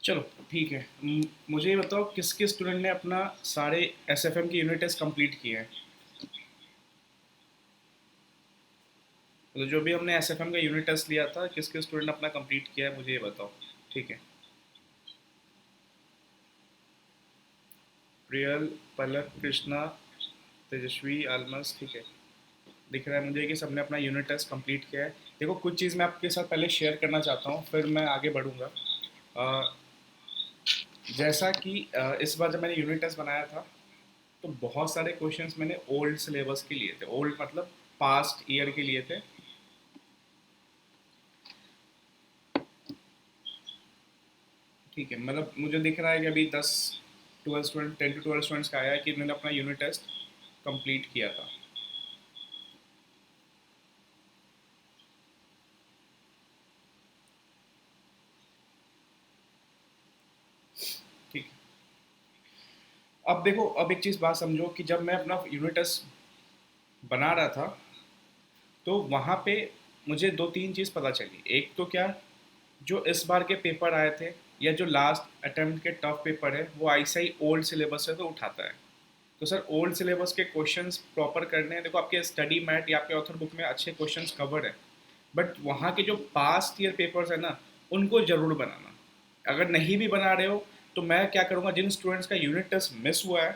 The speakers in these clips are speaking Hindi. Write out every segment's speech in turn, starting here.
चलो ठीक है। मुझे ये बताओ किस किस स्टूडेंट ने अपना सारे एसएफएम के यूनिट टेस्ट कंप्लीट किए हैं। तो जो भी हमने एसएफएम का यूनिट टेस्ट लिया था किस किस स्टूडेंट ने अपना कंप्लीट किया है मुझे ये बताओ। ठीक है। प्रियल, पलक, कृष्णा, तेजस्वी, आलमस। ठीक है। दिख रहा है मुझे कि सबने अपना यूनिट टेस्ट कंप्लीट किया है। देखो कुछ चीज़ मैं आपके साथ पहले शेयर करना चाहता हूँ फिर मैं आगे बढ़ूँगा। अ, जैसा कि इस बार जब मैंने यूनिट टेस्ट बनाया था तो बहुत सारे क्वेश्चंस मैंने ओल्ड सिलेबस के लिए थे। ओल्ड मतलब पास्ट ईयर के लिए थे। ठीक है, मतलब मुझे दिख रहा है कि अभी 10 टू 12 स्टूडेंट्स का आया है कि इन्होंने अपना यूनिट टेस्ट कंप्लीट किया था। ठीक है। अब देखो, अब एक चीज़ बात समझो कि जब मैं अपना यूनिट टेस्ट बना रहा था तो वहाँ पे मुझे दो तीन चीज़ पता चली। एक तो क्या, जो इस बार के पेपर आए थे या जो लास्ट अटेम्प्ट के टफ पेपर है वो ऐसा ही ओल्ड सिलेबस से तो उठाता है। तो सर ओल्ड सिलेबस के क्वेश्चंस प्रॉपर करने हैं। देखो आपके स्टडी मैट या आपके ऑथर बुक में अच्छे क्वेश्चंस कवर है, बट वहाँ के जो पास्ट ईयर पेपर्स है ना उनको ज़रूर बनाना। अगर नहीं भी बना रहे हो तो मैं क्या करूँगा, जिन स्टूडेंट्स का यूनिट टेस्ट मिस हुआ है,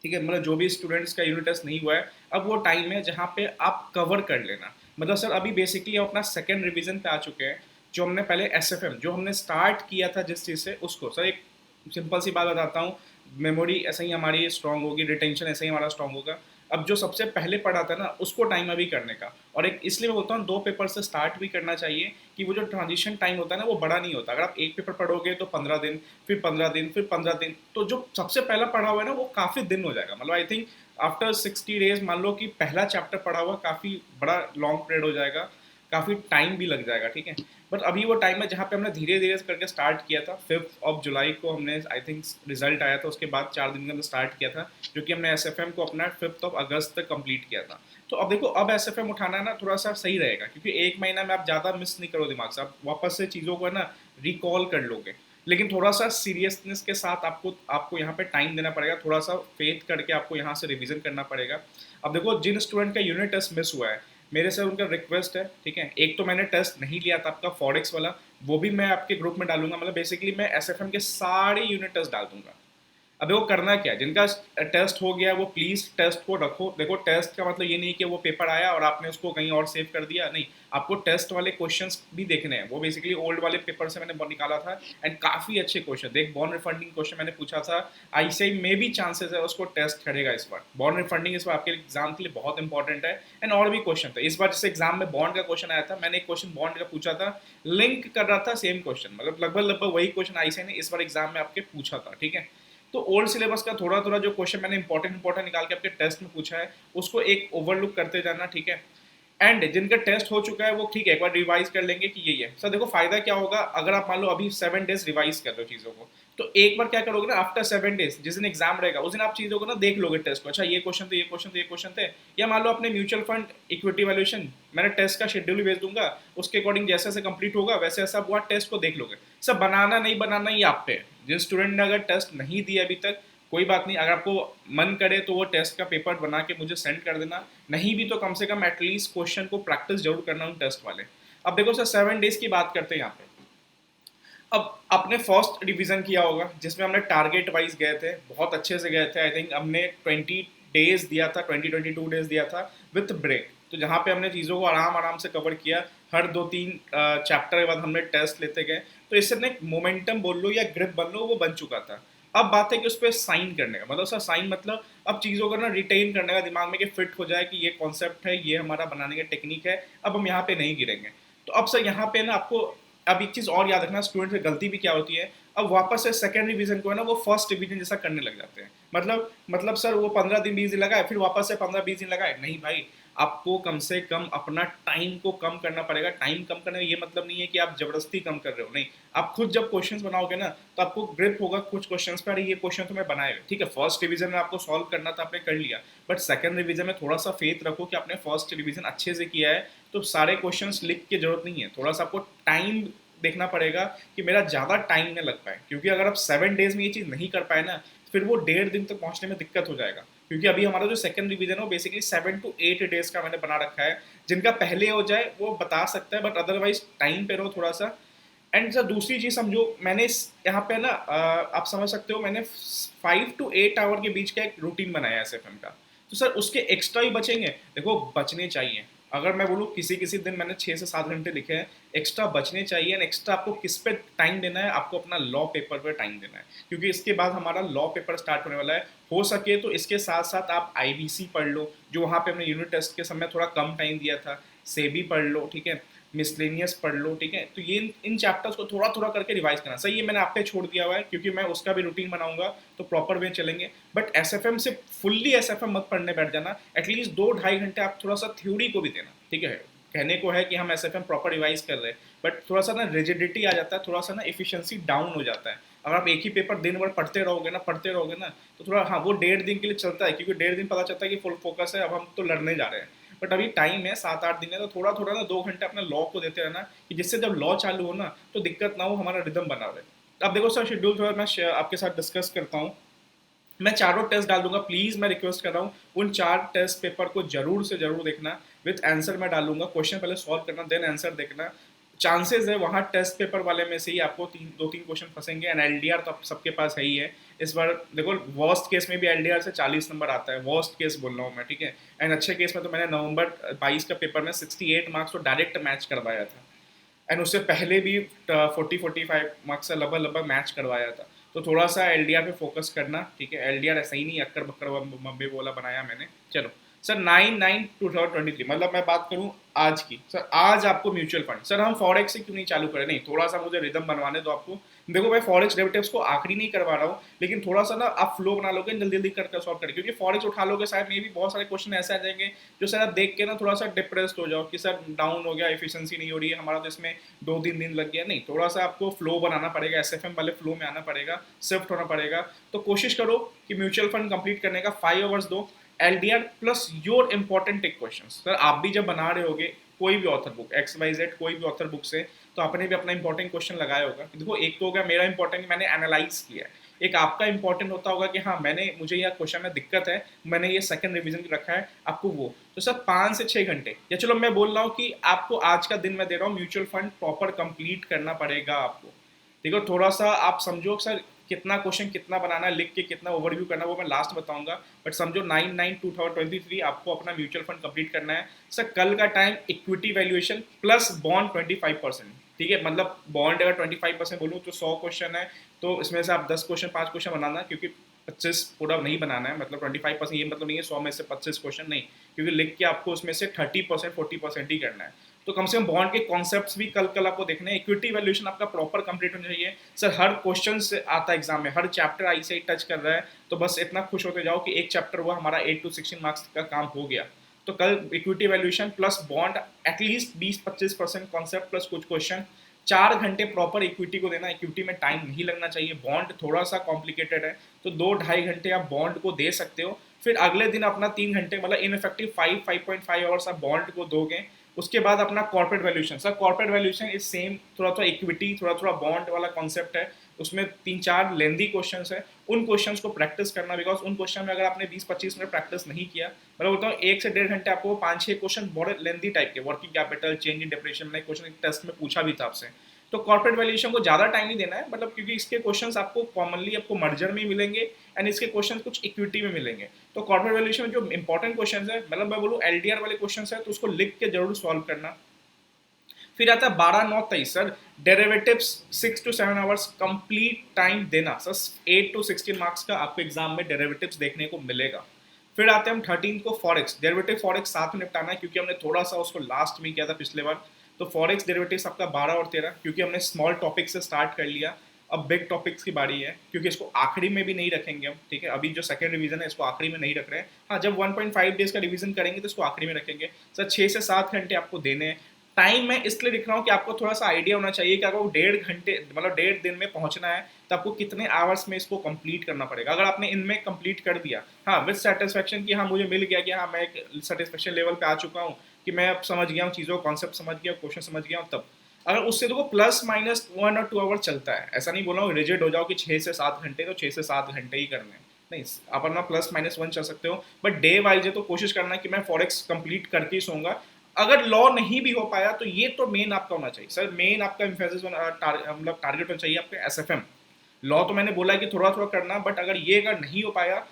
ठीक है, मतलब जो भी स्टूडेंट्स का यूनिट टेस्ट नहीं हुआ है, अब वो टाइम है जहाँ पे आप कवर कर लेना। मतलब सर अभी बेसिकली हम अपना सेकेंड रिवीजन पे आ चुके हैं। जो हमने पहले एसएफएम जो हमने स्टार्ट किया था जिस चीज़ से, उसको सर एक सिंपल सी बात बताता हूँ। मेमोरी ऐसे ही हमारी स्ट्रांग होगी, रिटेंशन ऐसे ही हमारा स्ट्रांग होगा। अब जो सबसे पहले पढ़ा था ना उसको टाइम अभी करने का। और एक इसलिए मैं बोलता हूँ दो पेपर से स्टार्ट भी करना चाहिए कि वो जो ट्रांजिशन टाइम होता है ना वो बड़ा नहीं होता। अगर आप एक पेपर पढ़ोगे तो 15 दिन, फिर 15 दिन, फिर 15 दिन, तो जो सबसे पहला पढ़ा हुआ है ना वो काफ़ी दिन हो जाएगा। मतलब आई थिंक आफ्टर 60 डेज मान लो कि पहला चैप्टर पढ़ा हुआ काफ़ी बड़ा लॉन्ग पीरियड हो जाएगा, काफ़ी टाइम भी लग जाएगा। ठीक है। बट अभी वो टाइम है जहाँ पे हमने धीरे धीरे करके स्टार्ट किया था। 5 जुलाई को हमने आई थिंक रिजल्ट आया था, उसके बाद 4 दिन के अंदर स्टार्ट किया था, जो कि हमने एसएफएम को अपना 5 अगस्त तक कंप्लीट किया था। तो अब देखो, अब एसएफएम उठाना है ना थोड़ा सा सही रहेगा, क्योंकि एक महीना में आप ज़्यादा मिस नहीं करो दिमाग से, आप वापस से चीज़ों को है ना रिकॉल कर लोगे। लेकिन थोड़ा सा सीरियसनेस के साथ आपको आपको यहाँ पे टाइम देना पड़ेगा, थोड़ा सा फेथ करके आपको यहाँ से रिवीजन करना पड़ेगा। अब देखो, जिन स्टूडेंट का यूनिट टेस्ट मिस हुआ है, मेरे से उनका रिक्वेस्ट है, ठीक है, एक तो मैंने टेस्ट नहीं लिया था आपका फॉरेक्स वाला, वो भी मैं आपके ग्रुप में डालूंगा। मतलब बेसिकली मैं एसएफएम के सारे यूनिट टेस्ट डाल दूंगा। अब देखो करना क्या है, जिनका टेस्ट हो गया वो प्लीज टेस्ट को रखो। देखो टेस्ट का मतलब ये नहीं कि वो पेपर आया और आपने उसको कहीं और सेव कर दिया, नहीं। आपको टेस्ट वाले क्वेश्चंस भी देखने हैं। वो बेसिकली ओल्ड वाले पेपर से मैंने निकाला था, एंड काफी अच्छे क्वेश्चन। देख, बॉन्ड रिफंडिंग क्वेश्चन मैंने पूछा था, आईसीआई में भी चांसेस है उसको टेस्ट करेगा इस बार। बॉन्ड रिफंडिंग इस बार आपके एग्जाम के लिए बहुत इंपॉर्टेंट है। एंड और भी क्वेश्चन थे इस बार, जैसे एग्जाम में बॉन्ड का क्वेश्चन आया था, मैंने एक क्वेश्चन बॉन्ड का पूछा था, लिंक कर रहा था सेम क्वेश्चन, मतलब लगभग लगभग वही क्वेश्चन आईसीआई ने इस बार एग्जाम में आपके पूछा था। ठीक है। तो ओल्ड सिलेबस का थोड़ा थोड़ा जो क्वेश्चन मैंने इंपॉर्टेंट इंपॉर्टेंट निकाल के आपके टेस्ट में पूछा है उसको एक ओवरलुक करते जाना। ठीक है। एंड जिनका टेस्ट हो चुका है वो ठीक है, एक बार रिवाइज कर लेंगे कि यही है। सर देखो फायदा क्या होगा, अगर आप मान लो अभी 7 डेज रिवाइज कर रहे हो चीज़ों को, तो एक बार क्या करोगे ना, आफ्टर 7 डेज जिस दिन एग्जाम रहेगा उस दिन आप चीज़ों को ना देख लोगे टेस्ट को, अच्छा ये क्वेश्चन थे, ये क्वेश्चन थे, ये क्वेश्चन थे। या मान लो अपने म्यूचुअल फंड इक्विटी वैल्यूएशन, मैंने टेस्ट का शेड्यूल भी भेज दूंगा, उसके अकॉर्डिंग जैसे जैसे कंप्लीट होगा वैसे वैसा आप टेस्ट को देख लोगे। सब बनाना नहीं बनाना ये आप पे है। जिन स्टूडेंट ने अगर टेस्ट नहीं दिया अभी तक, कोई बात नहीं, अगर आपको मन करे तो वो टेस्ट का पेपर बना के मुझे सेंड कर देना। नहीं भी तो कम से कम एटलीस्ट क्वेश्चन को प्रैक्टिस जरूर करना उन टेस्ट वाले। अब देखो सर 7 डेज की बात करते हैं यहाँ पे। अब आपने फर्स्ट रिवीजन किया होगा जिसमें हमने टारगेट वाइज गए थे, बहुत अच्छे से गए थे। आई थिंक हमने 20 डेज दिया था, 22 डेज दिया था विथ ब्रेक। तो जहाँ पे हमने चीज़ों को आराम आराम से कवर किया, हर 2-3 चैप्टर के बाद हमने टेस्ट लेते गए। तो इससे ना एक मोमेंटम बोल लो या ग्रिप बन लो, वो बन चुका था। अब बात है कि उस पर साइन करने का, मतलब सर साइन मतलब अब चीज़ों को ना रिटेन करने का दिमाग में, कि फिट हो जाए कि ये कॉन्सेप्ट है, ये हमारा बनाने का टेक्निक है, अब हम यहाँ पे नहीं गिरेंगे। तो अब सर यहाँ पे ना आपको अब एक चीज़ और याद रखना, स्टूडेंट की गलती भी क्या होती है, अब वापस से सेकंड रिवीजन को है ना वो फर्स्ट रिवीजन जैसा करने लग जाते हैं। मतलब सर वो 15 दिन 20 दिन लगाए फिर वापस से 15-20 दिन लगाए, नहीं भाई। आपको कम से कम अपना टाइम को कम करना पड़ेगा। टाइम कम करने का ये मतलब नहीं है कि आप जबरदस्ती कम कर रहे हो, नहीं। आप खुद जब क्वेश्चंस बनाओगे ना तो आपको ग्रिप होगा कुछ क्वेश्चंस पर, ये क्वेश्चन तो मैं बनाए, ठीक है, फर्स्ट रिवीजन में आपको सॉल्व करना था, आपने कर लिया। बट सेकंड रिवीजन में थोड़ा सा फेथ रखो कि आपने फर्स्ट रिवीजन अच्छे से किया है, तो सारे क्वेश्चंस लिख के जरूरत नहीं है, थोड़ा सा आपको टाइम देखना पड़ेगा कि मेरा ज़्यादा टाइम न लग पाए, क्योंकि अगर आप 7 डेज में ये चीज़ नहीं कर पाए ना, फिर वो 1.5 दिन तक पहुंचने में दिक्कत हो जाएगा। क्योंकि अभी हमारा जो सेकंड रिवीजन है वो बेसिकली 7 to 8 डेज का मैंने बना रखा है। जिनका पहले हो जाए वो बता सकता है, बट अदरवाइज टाइम पे रहो थोड़ा सा। एंड सर दूसरी चीज़ समझो, मैंने यहाँ पे ना आप समझ सकते हो, मैंने 5 to 8 आवर के बीच का एक रूटीन बनाया है एसएफएम का। तो सर उसके एक्स्ट्रा ही बचेंगे, देखो बचने चाहिए। अगर मैं बोलूँ किसी किसी दिन मैंने 6 से 7 घंटे लिखे हैं, एक्स्ट्रा बचने चाहिए। एंड एक्स्ट्रा आपको किस पे टाइम देना है, आपको अपना लॉ पेपर पे टाइम देना है, क्योंकि इसके बाद हमारा लॉ पेपर स्टार्ट होने वाला है। हो सके तो इसके साथ साथ आप आईबीसी पढ़ लो, जो वहाँ पे हमने यूनिट टेस्ट के समय थोड़ा कम टाइम दिया था। सेबी पढ़ लो, ठीक है, मिसलेनियस पढ़ लो, ठीक है। तो ये इन चैप्टर्स को थोड़ा थोड़ा करके रिवाइज करना सही, ये मैंने आप पे छोड़ दिया हुआ है, क्योंकि मैं उसका भी रूटीन बनाऊंगा तो प्रॉपर वे चलेंगे। बट एसएफएम से फुल्ली एसएफएम मत पढ़ने बैठ जाना, एटलीस्ट 2-2.5 घंटे आप थोड़ा सा थ्योरी को भी देना, ठीक है। कहने को है कि हम एसएफएम प्रॉपर रिवाइज कर रहे हैं, बट थोड़ा सा ना रिजिडिटी आ जाता है, थोड़ा सा ना एफिशिएंसी डाउन हो जाता है। अगर आप एक ही पेपर दिन भर पढ़ते रहोगे ना तो थोड़ा, हाँ वो 1.5 दिन के लिए चलता है, क्योंकि 1.5 दिन पता चलता है कि फुल फोकस है, अब हम तो लड़ने जा रहे हैं। बट अभी टाइम है 7-8 दिन है, तो थोड़ा थोड़ा ना 2 घंटे अपने लॉ को देते रहना, कि जिससे जब लॉ चालू हो ना तो दिक्कत ना हो, हमारा रिदम बना रहे। अब देखो सर, शेड्यूल थोड़ा मैं आपके साथ डिस्कस करता हूँ। मैं चारों टेस्ट डाल दूंगा, प्लीज मैं रिक्वेस्ट कर रहा हूँ उन 4 टेस्ट पेपर को जरूर से जरूर देखना। विथ आंसर मैं डालूंगा, क्वेश्चन पहले सॉल्व करना, देन आंसर देखना। चांसेस है वहाँ टेस्ट पेपर वाले में से ही आपको 2-3 क्वेश्चन फंसेंगे। एंड एलडीआर तो आप सबके पास है ही है। इस बार देखो वर्स्ट केस में भी एलडीआर से 40 नंबर आता है, वर्स्ट केस बोल रहा हूँ मैं, ठीक है। एंड अच्छे केस में तो मैंने नवंबर 22 का पेपर में 68 मार्क्स तो डायरेक्ट मैच करवाया था। एंड उससे पहले भी 40-45 मार्क्स से लगभग लगभग मैच करवाया था। तो थोड़ा सा एलडीआर पे फोकस करना, ठीक है। एलडीआर ऐसा ही नहीं अक्कर बक्कर मम्बे बोला बनाया मैंने। चलो सर, 9/9/2023, मतलब मैं बात करूं आज की, सर आज आपको म्यूचुअल फंड, सर हम फॉरेक्स से क्यों नहीं चालू करें, नहीं थोड़ा सा मुझे रिदम बनवाने दो आपको। देखो मैं फॉरेक्स डेरिवेटिव्स को आखिरी नहीं करवा रहा हूँ, लेकिन थोड़ा सा ना आप फ्लो बना लोगे, जल्दी जल्दी करके सॉल्व करें, क्योंकि फॉरेक्स उठा लोगे शायद मे भी बहुत सारे क्वेश्चन ऐसे आ जाएंगे जो सर आप देख के ना थोड़ा सा डिप्रेस्ड हो जाओ कि सर डाउन हो गया, एफिशिएंसी नहीं हो रही है, हमारा तो इसमें 2-3 दिन लग गया। नहीं, थोड़ा सा आपको फ्लो बनाना पड़ेगा, एसएफएम वाले फ्लो में आना पड़ेगा, शिफ्ट होना पड़ेगा। तो कोशिश करो कि म्यूचुअल फंड कंप्लीट करने का 5 आवर्स दो, LDR plus your important tech question. Sir आप भी जब बना रहे होगे कोई भी ऑथर बुक XYZ, कोई भी ऑथर बुक से, तो आपने भी अपना इंपॉर्टेंट क्वेश्चन लगाया होगा। देखो एक तो हो गया मेरा इंपॉर्टेंट, मैंने एनालाइज किया है। एक आपका इंपॉर्टेंट होता होगा कि हाँ मैंने, मुझे यह क्वेश्चन में दिक्कत है, मैंने ये सेकंड रिवीजन रखा है आपको वो। तो सर 5 से 6 घंटे, या चलो मैं बोल रहा हूँ कि आपको आज का दिन मैं दे रहा हूँ, म्यूचुअल फंड प्रॉपर कंप्लीट करना पड़ेगा आपको। देखो थोड़ा सा आप समझो सर, कितना क्वेश्चन कितना बनाना है, लिख के कितना ओवरव्यू करना है वो मैं लास्ट बताऊंगा। बट समझो 9/9/2023 आपको अपना म्यूचुअल फंड कंप्लीट करना है। सर कल का time equity valuation plus bond 25%, ठीक है। मतलब बॉन्ड अगर 25% बोलूँ तो 100 क्वेश्चन है, तो इसमें से आप 10 क्वेश्चन 5 क्वेश्चन बनाना, क्योंकि 25 पूरा नहीं बनाना है। मतलब 25% ये मतलब नहीं है 100 में से 25 क्वेश्चन, नहीं, क्योंकि लिख के आपको उसमें से 30% 40% ही करना है। तो कम से कम बॉन्ड के कॉन्सेप्ट्स भी कल कल आपको देखने हैं। इक्विटी वैल्यूएशन आपका प्रॉपर कंप्लीट होना चाहिए। सर हर क्वेश्चन से आता है एग्जाम में, हर चैप्टर आई से टच कर रहा है, तो बस इतना खुश होते जाओ कि एक चैप्टर हुआ हमारा 8 to 16 मार्क्स का काम हो गया। तो कल equity valuation plus bond at least 20-25% concept plus कुछ क्वेश्चन, 4 घंटे प्रॉपर इक्विटी को देना। इक्विटी में टाइम नहीं लगना चाहिए, बॉन्ड थोड़ा सा कॉम्प्लिकेटेड है, तो 2-2.5 घंटे आप बॉन्ड को दे सकते हो। फिर अगले दिन अपना 3 घंटे, मतलब इन इफेक्टिव 5-5.5 आवर्स आप बॉन्ड को दोगे। उसके बाद अपना corporate valuation, sir corporate valuation is same, थोड़ा थोड़ा इक्विटी थोड़ा थोड़ा बॉन्ड वाला कॉन्सेप्ट है। उसमें 3-4 लेंदी क्वेश्चंस है, उन क्वेश्चंस को प्रैक्टिस करना, बिकॉज उन क्वेश्चन में अगर आपने 20-25 मिनट प्रैक्टिस नहीं किया, मतलब बोलता हूँ 1 से 1.5 घंटे आपको 5-6 क्वेश्चन बड़े लेंदी टाइप के, working capital, change in depression, मैंने क्वेश्चन टेस्ट में पूछा भी था आपसे। तो कॉर्पोरेट वैल्यूएशन को ज़्यादा टाइम नहीं देना है, मतलब क्योंकि इसके क्वेश्चंस आपको कॉमनली आपको मर्जर में मिलेंगे, एंड इसके क्वेश्चन कुछ इक्विटी में मिलेंगे। तो कॉर्पोरेट वैल्यूएशन में जो इंपॉर्टेंट क्वेश्चन है, मतलब मैं बोलूँ एलडीआर वाले क्वेश्चन है, तो उसको लिख के जरूर सॉल्व करना। फिर आता है 12-9-23, sir derivatives 6 to 7 hours complete time देना। सर 8 to 16 मार्क्स का आपको एग्जाम में डेरिवेटिव्स देखने को मिलेगा। फिर आते हैं हम 13 को फॉरेक्स, डेरिवेटिव फॉरेक्स साथ में निपटाना है, क्योंकि हमने थोड़ा सा उसको लास्ट में किया था पिछले बार। तो फॉरेक्स डेरिवेटिव्स आपका 12 और 13, क्योंकि हमने स्मॉल टॉपिक से स्टार्ट कर लिया, अब बिग टॉपिक्स की बारी है, क्योंकि इसको आखिरी में भी नहीं रखेंगे हम, ठीक है। अभी जो सेकंड रिवीजन है इसको आखिरी में नहीं रख रहे हैं, हाँ जब 1.5 डेज का रिवीजन करेंगे तो इसको आखिरी में रखेंगे। सर 6 से 7 घंटे आपको देने हैं। टाइम मैं इसलिए लिख रहा हूँ कि आपको थोड़ा सा आइडिया होना चाहिए कि अगर वो 1.5 घंटे, मतलब 1.5 दिन में पहुंचना है, तो आपको कितने आवर्स में इसको कंप्लीट करना पड़ेगा। अगर आपने इनमें कंप्लीट कर दिया, हाँ विद सेटिस्फेक्शन कि हाँ मुझे मिल गया, कि हाँ मैं एक सेटिस्फेक्शन लेवल पे आ चुका हूँ कि मैं अब समझ गया हूँ चीज़ों, कॉन्सेप्ट समझ गया, क्वेश्चन समझ गया हूँ, तब अगर उससे तो वो ±1 और 2 आवर चलता है, ऐसा नहीं बोल रहा हूँ रिजिड हो जाओ कि 6 से 7 घंटे तो 6 से 7 घंटे ही करने हैं, नहीं, आप अपना ±1 चल सकते हो, बट डे वाइज है तो कोशिश करना कि मैं फॉरेक्स कंप्लीट करके ही सोऊंगा। अगर लॉ नहीं भी हो पाया तो ये तो मेन आपका होना चाहिए सर, मेन आपका इम्फेसिस मतलब टारगेट होना चाहिए आपका SFM। लॉ तो मैंने बोला है कि थोड़ा थोड़ा करना, बट अगर ये अगर नहीं हो पाया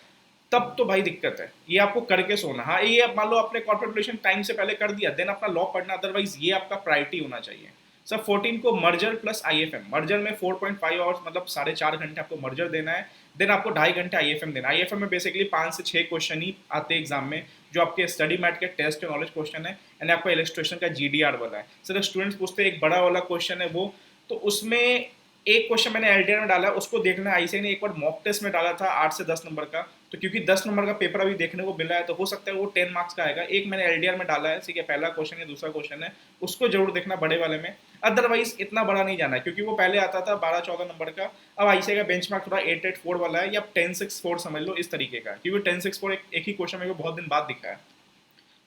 तब तो भाई दिक्कत है, ये आपको करके सोना। हाँ, ये आप मान लो अपने कॉर्पोरेट टाइम से पहले कर दिया, देन अपना लॉ पढ़ना, अदरवाइज ये आपका प्रायोरिटी होना चाहिए। सर 14 को मर्जर प्लस IFM, मर्जर में 4.5 आवर्स मतलब 4.5 घंटे आपको मर्जर देना है, देन आपको 2.5 घंटे IFM देना है। IFM में बेसिकली 5 से 6 क्वेश्चन ही आते हैं एग्जाम में, जो आपके स्टडी मैट के टेस्ट नॉलेज क्वेश्चन है, एंड आपका इलेस्ट्रेशन का GDR वाला है। सर स्टूडेंट्स पूछते हैं एक बड़ा वाला क्वेश्चन है वो, तो उसमें एक क्वेश्चन मैंने LDR में डाला, उसको देखना ICAI ने एक बार मॉक टेस्ट में डाला था 8 से 10 नंबर का, तो क्योंकि 10 नंबर का पेपर अभी देखने को मिला है तो हो सकता है वो 10 मार्क्स का आएगा। एक मैंने LDR में डाला है, ठीक है, पहला क्वेश्चन या दूसरा क्वेश्चन है, उसको जरूर देखना बड़े वाले में। अदरवाइज इतना बड़ा नहीं जाना है, क्योंकि वो पहले आता था 12-14 नंबर का, अब ICAI का बेंचमार्क थोड़ा 8-8-4 वाला है, या 10-6-4 समझ लो इस तरीके का, क्योंकि 10-6-4 एक ही क्वेश्चन मेरे को बहुत दिन बाद दिखा है,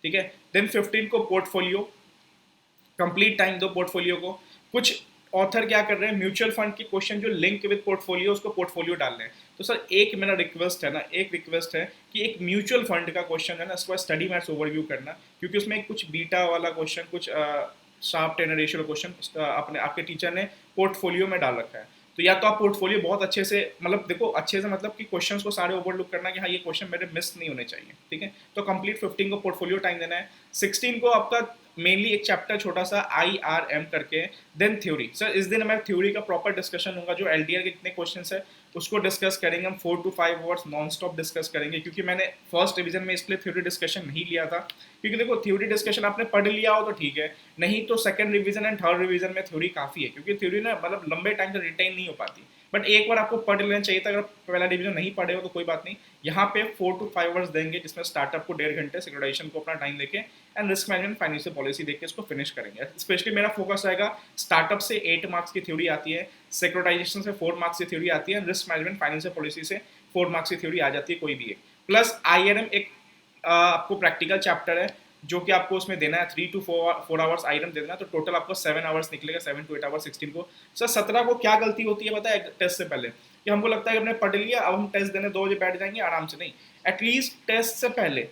ठीक है। देन 15 को पोर्टफोलियो, कंप्लीट टाइम दो पोर्टफोलियो को। कुछ ऑथर क्या कर रहे हैं, म्यूचुअल फंड के क्वेश्चन जो लिंक विद पोर्टफोलियो उसको पोर्टफोलियो डाल रहे हैं। तो सर एक मेरा रिक्वेस्ट है ना, एक रिक्वेस्ट है कि एक म्यूचुअल फंड का क्वेश्चन है ना, उसको स्टडी मैथ्स ओवरव्यू करना, क्योंकि उसमें कुछ बीटा वाला क्वेश्चन, कुछ शार्प टेनर रेशियो क्वेश्चन अपने आपके टीचर ने पोर्टफोलियो में डाल रखा है। तो या तो आप पोर्टफोलियो बहुत अच्छे से, मतलब देखो अच्छे से मतलब कि क्वेश्चंस को सारे ओवरलुक करना कि हाँ ये क्वेश्चन मेरे मिस नहीं होने चाहिए, ठीक है। तो कंप्लीट 15 को पोर्टफोलियो टाइम देना है। 16 को आपका मेनली एक चैप्टर छोटा सा IRM करके, देन थ्योरी। सर इस दिन हमारे थ्योरी का प्रॉपर डिस्कशन होगा, जो LDR के कितने क्वेश्चंस है उसको डिस्कस करेंगे हम, 4 to 5 hours non stop discuss करेंगे, क्योंकि मैंने फर्स्ट रिवीजन में इसलिए थ्योरी डिस्कशन नहीं लिया था, क्योंकि देखो थ्योरी डिस्कशन आपने पढ़ लिया हो तो ठीक है, नहीं तो second revision and third revision में थ्योरी काफ़ी है, क्योंकि थ्योरी ना मतलब लंबे टाइम तक रिटेन नहीं हो पाती, बट एक बार आपको पढ़ लेना चाहिए था। अगर पहला डिवीजन नहीं पढ़े हो तो कोई बात नहीं, यहाँ पे 4 to 5 आवर्स देंगे, जिसमें स्टार्टअप को 1.5 घंटे, सिक्योराइजेशन को अपना टाइम देके, and risk management financial policy देख के इसको फिनिश करेंगे। स्पेशली मेरा फोकस रहेगा, स्टार्टअप से 8 मार्क्स की थ्योरी आती है, सिक्योराइजेशन से 4 मार्क्स की थ्योरी आती है, रिस्क मैनेजमेंट फाइनेंशियल पॉलिसी से 4 मार्क्स की थ्योरी आ जाती है कोई भी एक, प्लस IRM एक आपको प्रैक्टिकल चैप्टर है, जो कि आपको उसमें देना है 3 to 4 आवर्स IRM देना है, तो टोटल आपको 7 आवर्स निकलेगा, 7 to 8 आवर्स 16 को। सर 17 को क्या गलती होती है पता है टेस्ट से पहले, कि हमको लगता है कि हमने पढ़ लिया अब हम टेस्ट देने 2 बजे बैठ जाएंगे आराम से, नहीं, एटलीस्ट टेस्ट से पहले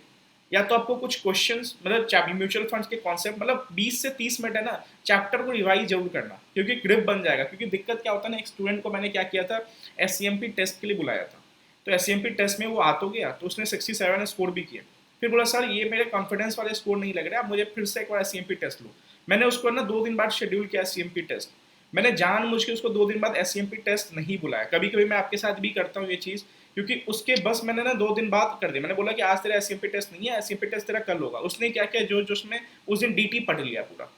या तो आपको कुछ क्वेश्चंस मतलब म्यूचुअल फंड्स के कॉन्सेप्ट मतलब 20 से 30 मिनट है ना, चैप्टर को रिवाइज जरूर करना, क्योंकि ग्रिप बन जाएगा। क्योंकि दिक्कत क्या होता है ना, एक स्टूडेंट को मैंने क्या किया था, SCMP टेस्ट के लिए बुलाया था, तो SCMP टेस्ट में वो आ तो गया, तो उसने 67 स्कोर भी किए, फिर बोला सर ये मेरे कॉन्फिडेंस वाले स्कोर नहीं लग रहे, आप मुझे फिर से एक बार SCMP टेस्ट लो। मैंने उसको ना 2 दिन बाद शेड्यूल किया SCMP टेस्ट, मैंने जानबूझ के उसको 2 दिन बाद SCMP टेस्ट नहीं बुलाया। कभी कभी मैं आपके साथ भी करता हूँ ये चीज़, क्योंकि उसके बस मैंने ना 2 दिन बाद कर दिया, मैंने बोला कि आज तेरा SCMP टेस्ट नहीं है, SCMP टेस्ट तेरा कल होगा। उसने क्या किया, जो जो उसमें उस दिन DT पढ़ लिया पूरा।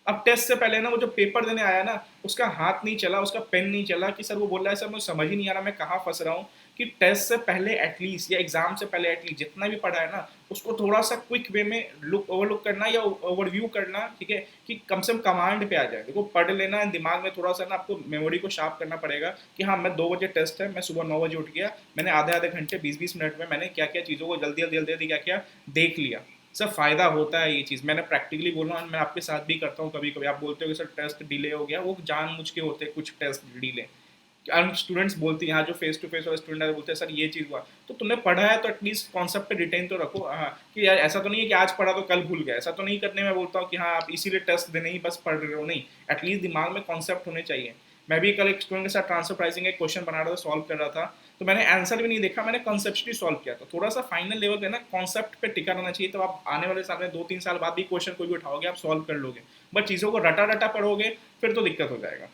अब टेस्ट से पहले ना वो जो पेपर देने आया ना, उसका हाथ नहीं चला, उसका पेन नहीं चला, कि सर वो बोल रहा है सर मुझे समझ ही नहीं आ रहा मैं कहाँ फंस रहा हूँ, कि टेस्ट से पहले एटलीस्ट या एग्जाम से पहले एटलीस्ट जितना भी पढ़ा है ना, उसको थोड़ा सा क्विक वे में ओवरलुक करना या ओवरव्यू करना, ठीक है, कि कम से कम कमांड पे आ जाए। देखो पढ़ लेना, दिमाग में थोड़ा सा ना आपको मेमोरी को शार्प करना पड़ेगा, कि हाँ मैं 2 बजे टेस्ट है, मैं सुबह 9 बजे उठ गया, मैंने आधे आधे घंटे 20-20 मिनट में मैंने क्या क्या चीज़ों को जल्दी जल्दी जल्दी क्या क्या देख लिया। सर फ़ायदा होता है ये चीज़, मैंने प्रैक्टिकली बोला, मैं आपके साथ भी करता हूँ कभी कभी। आप बोलते हो कि सर टेस्ट डिले हो गया, वो जानबूझ के होते हैं कुछ टेस्ट डिले, स्टूडेंट्स बोलते हैं, यहाँ जो फेस टू फेस वाले स्टूडेंट है बोलते हैं सर ये चीज़ हुआ, तो तुमने पढ़ा है तो एटलीस्ट कॉन्सेप्ट पे रिटेन तो रखो। हाँ, कि यार ऐसा तो नहीं है कि आज पढ़ा तो कल भूल गया, ऐसा तो नहीं करने में बोलता हूँ कि हाँ आप इसीलिए टेस्ट देने ही बस पढ़ रहे हो, नहीं, एटलीस्ट दिमाग में कॉन्सेप्ट होने चाहिए। मैं भी कल एक स्टूडेंट के साथ ट्रांसफर प्राइसिंग एक क्वेश्चन बना रहा था, सॉल्व कर रहा था, तो मैंने आंसर भी नहीं देखा, मैंने कॉन्सेप्चुअली सॉल्व किया था। थोड़ा सा फाइनल लेवल पे ना कॉन्सेप्ट पे टिका रहना चाहिए, तो आप आने वाले साल में 2-3 साल बाद भी क्वेश्चन कोई भी उठाओगे आप सॉल्व कर लोगे, बट चीज़ों को रटा रटा पढ़ोगे फिर तो दिक्कत हो जाएगा।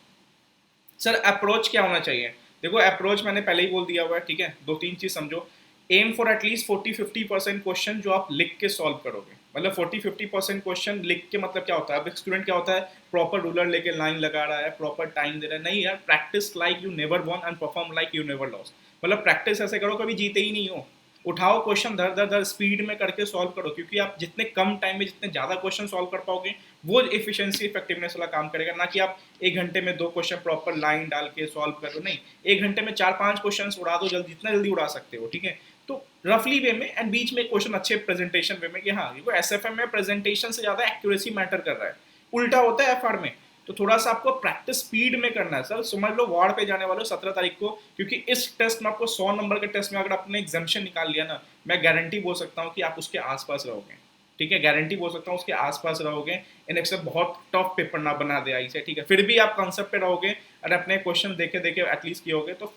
सर अप्रोच क्या होना चाहिए, देखो अप्रोच मैंने पहले ही बोल दिया हुआ है, ठीक है, 2-3 चीज़ समझो। एम फॉर एटलीस्ट 40-50% क्वेश्चन जो आप लिख के सॉल्व करोगे, मतलब 40-50% क्वेश्चन लिख के, मतलब क्या होता है, अब एक स्टूडेंट क्या होता है प्रॉपर रूलर लेके लाइन लगा रहा है, प्रॉपर टाइम दे रहा है, नहीं यार, practice like you never won and perform like you never loss, मतलब प्रैक्टिस ऐसे करो कभी जीते ही नहीं हो। उठाओ क्वेश्चन धर धर धर स्पीड में करके सॉल्व करो, क्योंकि आप जितने कम टाइम में जितने ज़्यादा क्वेश्चन सॉल्व कर पाओगे वो एफिशिएंसी इफेक्टिवनेस वाला काम करेगा, ना कि आप 1 घंटे में 2 क्वेश्चन प्रॉपर लाइन डाल के सॉल्व करो, नहीं, 1 घंटे में 4-5 क्वेश्चन उड़ा दो जल्दी, जितना जल्दी उड़ा सकते हो, ठीक है। तो रफली वे में एंड बीच में क्वेश्चन अच्छे प्रेजेंटेशन वे में, कि हाँ देखो SFM में प्रेजेंटेशन से ज़्यादा एक्यूरेसी मैटर कर रहा है, उल्टा होता है FR में। तो थोड़ा सा आपको प्रैक्टिस स्पीड में करना है सर। समझ लो वार्ड पे जाने वाले हो 17 तारीख को, क्योंकि इस टेस्ट में आपको 100 नंबर के टेस्ट में अगर आपने एग्जामेशन निकाल लिया ना, मैं गारंटी बोल सकता हूँ कि आप उसके आसपास रहोगे। ठीक है, गारंटी बोल सकता हूँ उसके आसपास रहोगे। इन एक बहुत टफ पेपर ना बना दे आई से, ठीक है, फिर भी आप कॉन्सेप्ट पे रहोगे और अपने क्वेश्चन देखे देखे एटलीस्ट किए होगे तो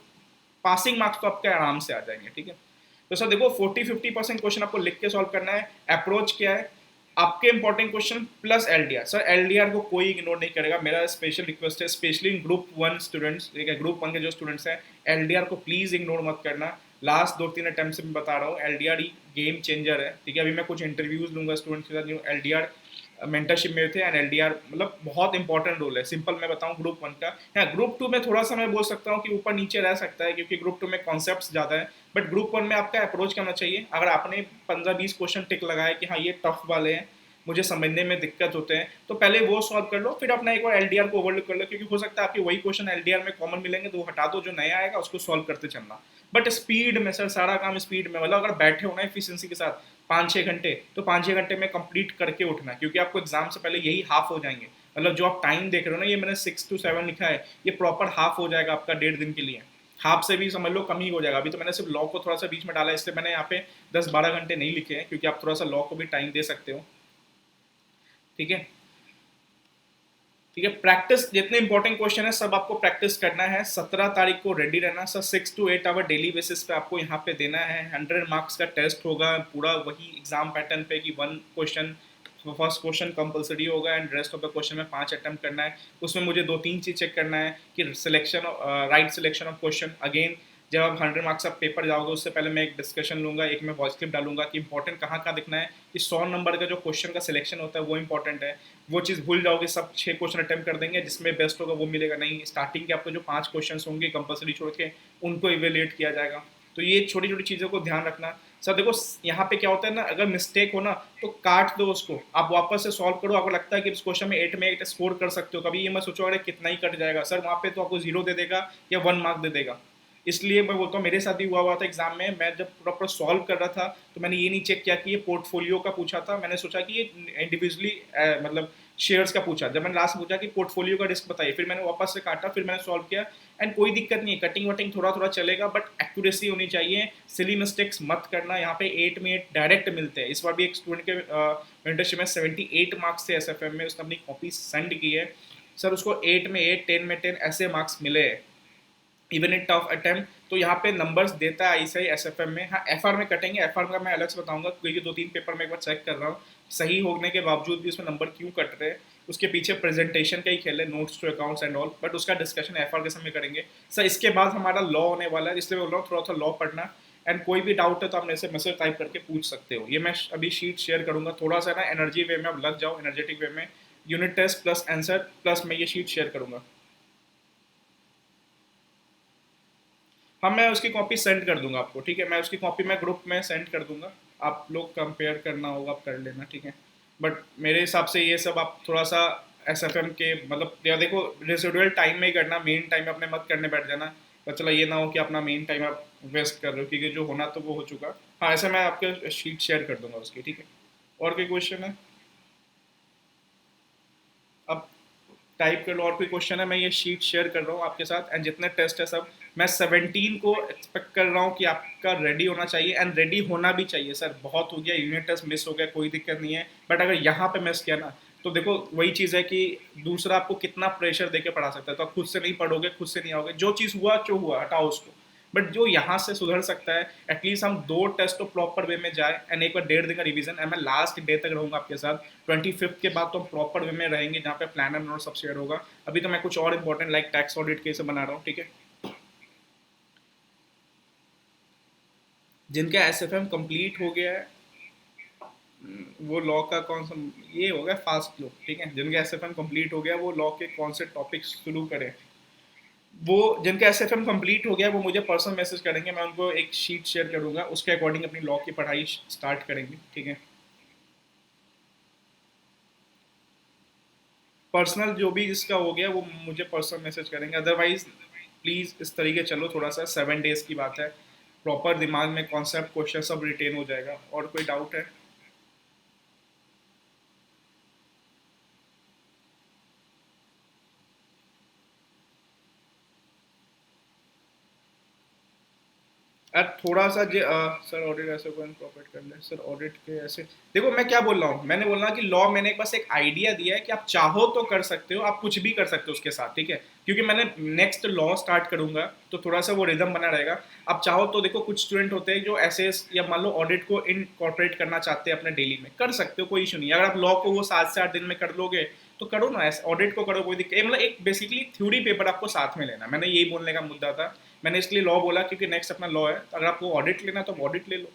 पासिंग मार्क्स तो आपके आराम से आ जाएंगे। ठीक है, तो सर देखो 40-50% क्वेश्चन आपको लिख के सॉल्व करना है। अप्रोच क्या है, आपके important question plus LDR. Sir LDR को कोई इग्नोर नहीं करेगा, मेरा स्पेशल रिक्वेस्ट है, स्पेशली इन ग्रुप 1 स्टूडेंट्स, ठीक है, ग्रुप 1 के जो स्टूडेंट्स हैं, एलडीआर को प्लीज इग्नोर मत करना। लास्ट 2-3 अटेम्प्ट से मैं बता रहा हूँ, एलडीआर ही गेम चेंजर है। ठीक है, अभी मैं कुछ इंटरव्यूज लूंगा स्टूडेंट्स के साथ जो एलडीआर मेंटरशिप में थे, एंड एलडीआर मतलब बहुत इंपॉर्टेंट रोल है। सिंपल मैं बताऊं ग्रुप 1 का, हाँ ग्रुप 2 में थोड़ा सा मैं बोल सकता हूँ कि ऊपर नीचे रह सकता है, क्योंकि ग्रुप 2 में कॉन्सेप्ट्स ज़्यादा है, बट ग्रुप 1 में आपका अप्रोच करना चाहिए। अगर आपने 15-20 क्वेश्चन टिक लगाए कि हाँ ये टफ वाले हैं, मुझे समझने में दिक्कत होते हैं, तो पहले वो सॉल्व कर लो, फिर अपना एक बार एलडीआर को ओवरलुक कर लो, क्योंकि हो सकता है आपके वही क्वेश्चन एलडीआर में कॉमन मिलेंगे, तो वो हटा दो, जो नया आएगा उसको सॉल्व करते चलना। बट स्पीड में सर, सारा काम स्पीड में, मतलब अगर बैठे होना एफिशिएंसी के साथ 5-6 घंटे, तो 5-6 घंटे में कंप्लीट करके उठना, क्योंकि आपको एग्जाम से पहले यही हाफ हो जाएंगे। मतलब जो आप टाइम देख रहे हो ना, ये मैंने 6 to 7 लिखा है, ये प्रॉपर हाफ हो जाएगा आपका 1.5 दिन के लिए। हाफ से भी समझ लो कम ही हो जाएगा। अभी तो मैंने सिर्फ लॉ को थोड़ा सा बीच में डाला है, इसलिए मैंने यहाँ पे 10-12 घंटे नहीं लिखे हैं, क्योंकि आप थोड़ा सा लॉ को भी टाइम दे सकते हो। ठीक है, ठीक है, प्रैक्टिस, जितने इंपॉर्टेंट क्वेश्चन है सब आपको प्रैक्टिस करना है। 17 तारीख को रेडी रहना sir. 6 to 8 hour daily basis पे आपको यहाँ पे देना है। 100 मार्क्स का टेस्ट होगा, पूरा वही एग्जाम पैटर्न पे कि 1 क्वेश्चन, फर्स्ट क्वेश्चन कंपलसरी होगा and rest of the question में 5 अटेम्प्ट करना है। उसमें मुझे 2-3 चीज़ चेक करना है कि selection, right selection of question. Again जब आप 100 मार्क्स का पेपर जाओगे, उससे पहले मैं एक डिस्कशन लूंगा, एक मैं वॉइस क्लिप डालूंगा कि इंपॉर्टेंट कहाँ कहाँ दिखना है, कि 100 नंबर का जो क्वेश्चन का सिलेक्शन होता है वो इंपॉर्टेंट है। वो चीज़ भूल जाओगे, सब 6 क्वेश्चन अटेम्प्ट कर देंगे, जिसमें बेस्ट होगा वो मिलेगा नहीं। स्टार्टिंग के आपको जो 5 क्वेश्चन होंगे कंपलसरी छोड़ के, उनको इवेल्युएट किया जाएगा। तो ये छोटी छोटी चीज़ों को ध्यान रखना। सर देखो यहाँ पे क्या होता है ना, अगर मिस्टेक हो ना तो काट दो उसको, आप वापस से सॉल्व करो। आपको लगता है कि इस क्वेश्चन में 8 में 8 स्कोर कर सकते हो, कभी ये मत सोचो अरे कितना ही कट जाएगा, सर वहाँ पे तो आपको 0 दे देगा या 1 मार्क दे देगा। इसलिए मैं बोलता हूँ, मेरे साथ भी हुआ था एग्जाम में, मैं जब प्रॉपर सॉल्व कर रहा था तो मैंने ये नहीं चेक किया कि ये पोर्टफोलियो का पूछा था, मैंने सोचा कि ये इंडिविजुअली मतलब शेयर्स का पूछा। जब मैंने लास्ट पूछा कि पोर्टफोलियो का रिस्क बताइए, फिर मैंने वापस से काटा, फिर मैंने सॉल्व किया। एंड कोई दिक्कत नहीं है, कटिंग वटिंग थोड़ा थोड़ा चलेगा, बट एक्यूरेसी होनी चाहिए। सिली मिस्टेक्स मत करना। यहाँ पे 8 में 8 डायरेक्ट मिलते हैं। इस बार भी एक स्टूडेंट के मेंटरशिप में 78 मार्क्स थे एसएफएम में, उसने अपनी कॉपी सेंड की है, सर उसको 8 में 8, 10 में 10 ऐसे मार्क्स मिले हैं, इवन इन टफ अटेम्प्ट। तो यहाँ पे नंबर्स देता है ऐसे ही एसएफएम में। हाँ एफआर में कटेंगे, एफआर का मैं अलग से बताऊंगा, क्योंकि 2-3 पेपर में एक बार चेक कर रहा हूँ, सही होने के बावजूद भी उसमें नंबर क्यों कट रहे हैं। उसके पीछे प्रेजेंटेशन का ही खेल है, notes to accounts and all, but उसका डिस्कशन एफआर के समय करेंगे। सर इसके बाद हमारा लॉ होने वाला है, इसलिए बोल रहा हूँ थोड़ा सा लॉ पढ़ना। एंड कोई भी डाउट है तो आप मेरे से मैसेज टाइप करके पूछ सकते हो। ये मैं अभी शीट शेयर करूंगा, थोड़ा सा ना एनर्जी वे में अब लग जाओ, एनर्जेटिक वे में। Unit test plus answer plus मैं ये शीट शेयर करूंगा। हाँ मैं उसकी कॉपी सेंड कर दूंगा आपको, ठीक है, मैं उसकी कॉपी मैं ग्रुप में सेंड कर दूंगा। आप लोग कंपेयर करना होगा, आप कर लेना, ठीक है। बट मेरे हिसाब से ये सब आप थोड़ा सा एसएफएम के मतलब या देखो रेसिडुअल टाइम में ही करना, मेन टाइम में अपने मत करने बैठ जाना। पर चला ये ना हो कि अपना मेन टाइम आप वेस्ट कर रहे हो, क्योंकि जो होना तो वो हो चुका। हाँ ऐसे मैं आपके शीट शेयर कर दूंगा उसकी, ठीक है। और कोई क्वेश्चन है? अब टाइप कर लो, और कोई क्वेश्चन है? मैं ये शीट शेयर कर रहा हूँ आपके साथ, एंड जितने टेस्ट है सब मैं 17 को एक्सपेक्ट कर रहा हूँ कि आपका रेडी होना चाहिए, एंड रेडी होना भी चाहिए। सर बहुत हो गया, यूनिट टेस्ट मिस हो गया, कोई दिक्कत नहीं है, बट अगर यहाँ पे मिस किया ना, तो देखो वही चीज़ है कि दूसरा आपको कितना प्रेशर देके पढ़ा सकता है। तो आप खुद से नहीं पढ़ोगे, खुद से नहीं आओगे, जो चीज़ हुआ जो हुआ हटाओ उसको। बट जो यहाँ से सुधर सकता है, एटलीस्ट हम 2 टेस्ट तो प्रॉपर वे में जाए, एंड एक बार 1.5 दिन का रिवीजन, एंड मैं लास्ट डे तक रहूंगा आपके साथ। 25th के बाद तो हम प्रॉपर वे में रहेंगे, जहाँ पे प्लान एंड नोट सब शेयर होगा। अभी तो मैं कुछ और important like tax audit case बना रहा हूँ, ठीक है। जिनका एसएफएम कंप्लीट हो गया है, वो लॉ का कौन सा, ये हो गया फास्ट लो, ठीक है। जिनका एसएफएम कंप्लीट हो गया वो लॉ के कौन से टॉपिक शुरू करें, वो जिनका एसएफएम कंप्लीट हो गया वो मुझे पर्सनल मैसेज करेंगे, मैं उनको एक शीट शेयर करूंगा, उसके अकॉर्डिंग अपनी लॉ की पढ़ाई स्टार्ट करेंगे, ठीक है। पर्सनल जो भी इसका हो गया वो मुझे पर्सनल मैसेज करेंगे। अदरवाइज प्लीज़ इस तरीके चलो, थोड़ा सा 7 डेज की बात है, प्रॉपर दिमाग में कॉन्सेप्ट क्वेश्चन सब रिटेन हो जाएगा। और कोई डाउट है? थोड़ा सा सर ऑडिट ऐसे को इनकॉर्पोरेट कर ले सर ऑडिट के ऐसे। देखो मैं क्या बोल रहा हूँ, मैंने बोल रहा कि लॉ मैंने बस एक आइडिया दिया है कि आप चाहो तो कर सकते हो, आप कुछ भी कर सकते हो उसके साथ, ठीक है। क्योंकि मैंने नेक्स्ट लॉ स्टार्ट करूंगा तो थोड़ा सा वो रिदम बना रहेगा। आप चाहो तो देखो कुछ स्टूडेंट होते हैं जो ऐसे या मान लो ऑडिट को इनकॉर्पोरेट करना चाहते हैं अपने डेली में, कर सकते हो, कोई इशू नहीं। अगर आप लॉ को वो 7 से 8 दिन में कर लोगे तो करो ना, ऐसे ऑडिट को करो, कोई दिक्कत। मतलब एक बेसिकली थ्योरी पेपर आपको साथ में लेना, मैंने यही बोलने का मुद्दा था। मैंने इसलिए लॉ बोला क्योंकि नेक्स्ट अपना लॉ है, तो अगर आपको ऑडिट लेना है तो ऑडिट ले लो।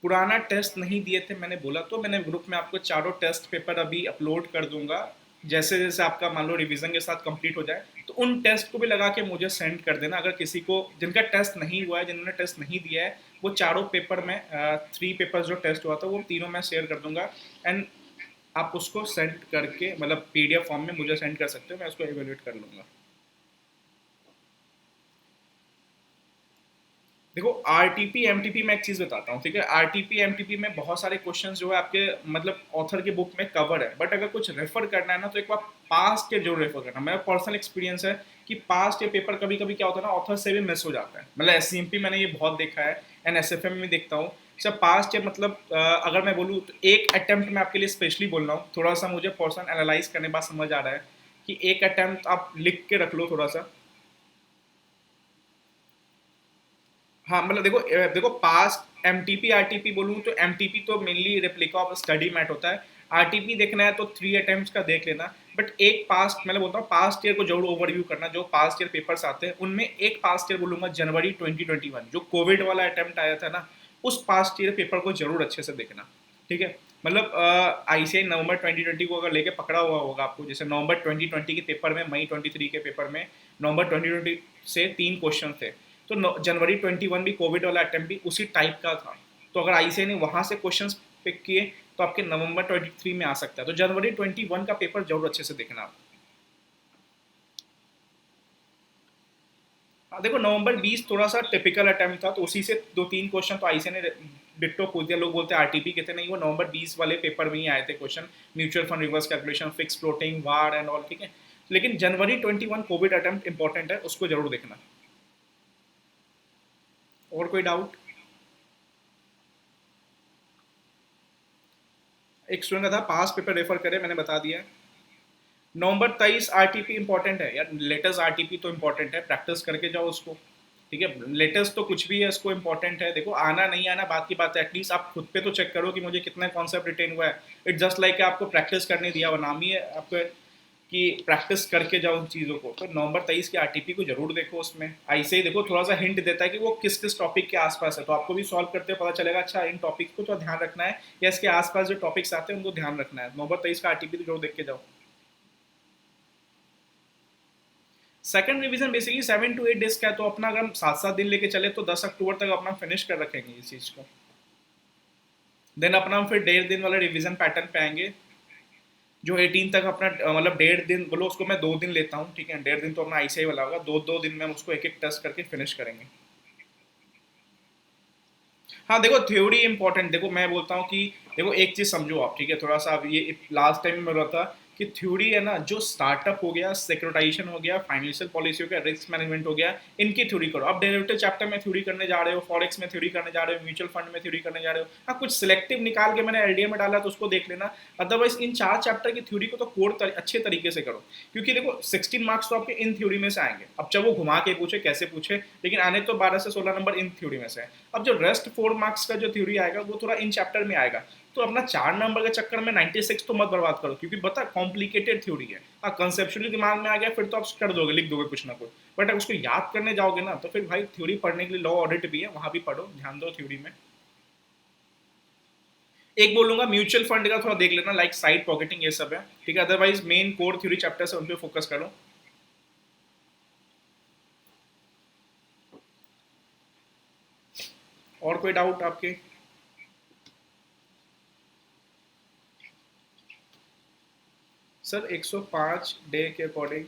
पुराना टेस्ट नहीं दिए थे मैंने बोला, तो मैंने ग्रुप में आपको चारों टेस्ट पेपर अभी अपलोड कर दूंगा। जैसे जैसे आपका मान लो रिवीजन के साथ कंप्लीट हो जाए तो उन टेस्ट को भी लगा के मुझे सेंड कर देना। अगर किसी को जिनका टेस्ट नहीं हुआ है, जिन्होंने टेस्ट नहीं दिया है, वो चारों पेपर में 3 पेपर जो टेस्ट हुआ था वो तीनों मैं शेयर कर दूंगा। एंड आप उसको सेंड करके मतलब पीडीएफ फॉर्म में मुझे सेंड कर सकते हो, मैं उसको एवेल्यूएट कर लूंगा। देखो आरटीपी एमटीपी में एक चीज बताता हूँ, ठीक है। आरटीपी एमटीपी में बहुत सारे क्वेश्चंस जो है आपके मतलब ऑथर के बुक में कवर है, बट अगर कुछ रेफर करना है ना तो एक बार पास्ट के जरूर रेफर करना। मेरा पर्सनल एक्सपीरियंस है कि पास्ट के पेपर कभी कभी क्या होता है ना, ऑथर से भी मिस हो जाता है। मतलब एससीएमपी मैंने ये बहुत देखा है, एंड एसएफएम में देखता हूँ सब पास्ट है। मतलब अगर मैं बोलूँ तो एक अटेम्प्ट में आपके लिए स्पेशली बोल रहा हूँ, थोड़ा सा मुझे पर्सन एनालाइज करने के बाद समझ आ रहा है कि एक अटेम्प्ट आप लिख के रख लो थोड़ा सा। हाँ मतलब देखो देखो पास्ट एमटीपी आरटीपी बोलूँ तो एमटीपी तो mainly replica of study mat होता है। आरटीपी देखना है तो 3 अटेम्प्ट्स का देख लेना। बट एक पास्ट मैं बोलता हूँ पास्ट ईयर को जरूर ओवरव्यू करना, जो पास्ट ईयर पेपर्स आते हैं उनमें एक पास्ट ईयर बोलूंगा जनवरी 2021 जो कोविड वाला अटेम्प्ट आया था ना, उस पास्ट ईयर पेपर को जरूर अच्छे से देखना, ठीक है। मतलब आईसीआई नवंबर 2020 को अगर लेके पकड़ा हुआ होगा आपको, जैसे नवंबर 2020 के पेपर में, मई 23 के पेपर में, नवंबर 2020 से 3 क्वेश्चन थे। तो जनवरी 21 भी कोविड वाला अटेम्प्ट भी उसी टाइप का था। तो अगर आईसीआई ने वहां से क्वेश्चंस पिक किए तो आपके नवंबर 23 में आ सकता है। तो जनवरी 21 का पेपर जरूर अच्छे से देखना आप। हाँ देखो नवंबर 20 थोड़ा सा टिपिकल अटेम्प्ट था, तो उसी से 2-3 क्वेश्चन तो आईसीआई ने डिट्टो पूछ दिया। लोग बोलते हैं आरटीपी के थे, नहीं वो नवंबर 20 वाले पेपर में ही आए थे question. Mutual fund reverse calculation, fix floating, war and all, ठीक है। लेकिन जनवरी 21 कोविड अटेम्प्ट इंपॉर्टेंट है, उसको जरूर देखना। और कोई डाउट? एक स्टूडेंट का था पास पेपर रेफर करे, मैंने बता दिया है। नवंबर 23 आरटीपी इंपॉर्टेंट है यार, लेटेस्ट आरटीपी तो इंपॉर्टेंट है, प्रैक्टिस करके जाओ उसको, ठीक है। लेटेस्ट तो कुछ भी है, इसको इंपॉर्टेंट है। देखो आना नहीं आना बात की बात है, एटलीस्ट आप खुद पे तो चेक करो कि मुझे कितना कॉन्सेप्ट रिटेन हुआ है। इट जस्ट लाइक आपको प्रैक्टिस करने दिया, वो नाम ही है आपको कि प्रैक्टिस करके जाओ उन चीज़ों को। तो नवंबर 23 के आरटीपी को जरूर देखो, उसमें ऐसे ही देखो थोड़ा सा हिंट देता है कि वो किस किस टॉपिक के आसपास है, तो आपको भी सॉल्व करते हुए पता चलेगा अच्छा इन टॉपिक को तो ध्यान रखना है, या इसके आसपास जो टॉपिक्स आते हैं उनको ध्यान रखना है। नवंबर 23 का आरटीपी तो जरूर देख के जाओ। Second revision basically 7 to 8 days का है, तो अपना अगर हम 7-7 दिन लेके चले तो 10 अक्टूबर तक अपना फिनिश कर रखेंगे इस चीज़ को। देन अपना हम फिर 1.5 दिन वाला रिवीजन पैटर्न पे आएंगे, जो 18 तक अपना मतलब 1.5 दिन बोलो उसको, मैं 2 दिन लेता हूँ, ठीक है। 1.5 दिन तो अपना आईसीआई वाला होगा, 2-2 दिन में हम उसको एक एक टेस्ट करके फिनिश करेंगे। हाँ देखो थ्योरी इंपॉर्टेंट, देखो मैं बोलता हूँ कि देखो एक चीज समझो आप, ठीक है। थोड़ा सा अब ये लास्ट टाइम में बोला था कि थ्योरी है ना, जो स्टार्टअप हो गया, सिक्योरिटाइजेशन हो गया, फाइनेंशियल पॉलिसी हो गया, रिस्क मैनेजमेंट हो गया, इनकी थ्योरी करो। अब डेरिवेटिव चैप्टर में थ्योरी करने जा रहे हो, फॉरेक्स में थ्योरी करने जा रहे हो, म्यूचुअल फंड में थ्योरी करने जा रहे हो, हाँ कुछ सिलेक्टिव निकाल के मैंने एलडीए में डाला तो उसको देख लेना। अदरवाइज इन 4 चैप्टर की थ्योरी को तो अच्छे तरीके से करो, क्योंकि देखो 16 मार्क्स तो आपके इन थ्योरी में से आएंगे। अब चाहे वो घुमा के पूछे कैसे पूछे, लेकिन आने तो 12 से 16 नंबर इन थ्योरी में से है। अब जो रेस्ट 4 मार्क्स का जो थ्योरी आएगा वो थोड़ा इन चैप्टर में आएगा। तो अपना 4 नंबर के चक्कर में 96 तो मत बर्बाद करो, क्योंकि बता कॉम्प्लिकेटेड थ्योरी है। हाँ कंसेप्चुअली दिमाग में आ गया फिर तो आप कर दोगे, लिख दोगे कुछ ना कुछ। बट अगर उसको याद करने जाओगे ना तो फिर भाई थ्योरी पढ़ने के लिए लॉ ऑडिट भी है, वहां भी पढ़ो, ध्यान दो थ्योरी में। एक बोलूंगा म्यूचुअल फंड का थोड़ा देख लेना, लाइक साइड पॉकेटिंग ये सब है, ठीक है। Otherwise main core theory chapter है उन पर फोकस करो। और कोई डाउट आपके? सर 105 डे के अकॉर्डिंग